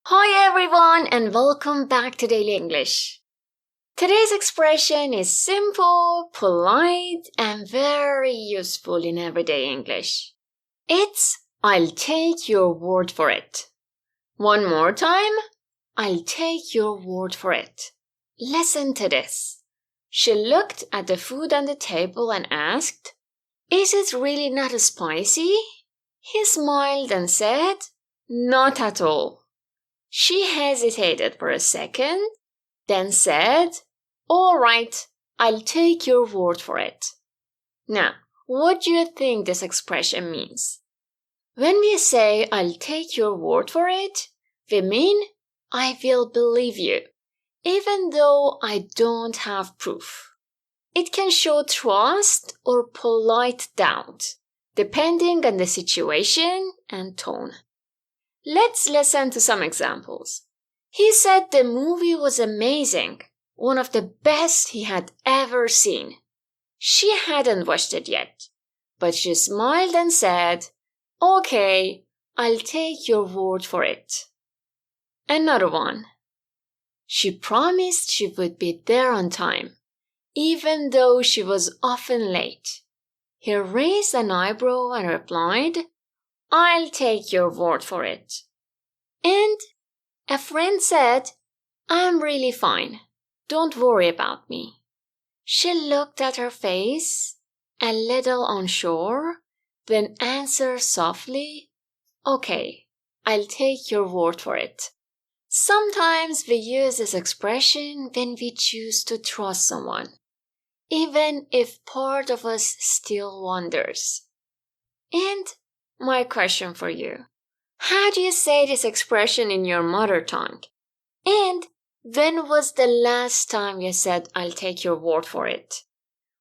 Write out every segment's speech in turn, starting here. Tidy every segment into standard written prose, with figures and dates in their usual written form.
Hi everyone and welcome back to Daily English. Today's expression is simple, polite, and very useful in everyday English. It's I'll take your word for it. One more time. I'll take your word for it. Listen to this. She looked at the food on the table and asked, "Is it really not spicy?" He smiled and said, "Not at all." She hesitated for a second, then said, "All right, I'll take your word for it." Now, what do you think this expression means? When we say, "I'll take your word for it," we mean, I will believe you, even though I don't have proof. It can show trust or polite doubt, depending on the situation and tone. Let's listen to some examples. He said the movie was amazing, one of the best he had ever seen. She hadn't watched it yet, but she smiled and said, "Okay, I'll take your word for it." Another one. She promised she would be there on time, even though she was often late. He raised an eyebrow and replied, "I'll take your word for it." And a friend said, "I'm really fine. Don't worry about me." She looked at her face, a little unsure, then answered softly, "Okay, I'll take your word for it." Sometimes we use this expression when we choose to trust someone, even if part of us still wonders. And my question for you. How do you say this expression in your mother tongue? And when was the last time you said, "I'll take your word for it"?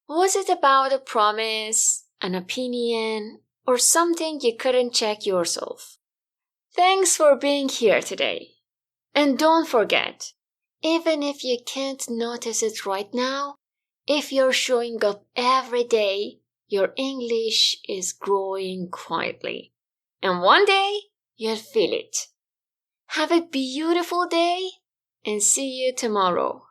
Was it about a promise, an opinion, or something you couldn't check yourself? Thanks for being here today. And don't forget, even if you can't notice it right now, if you're showing up every day, your English is growing quietly. And one day, you'll feel it. Have a beautiful day and see you tomorrow.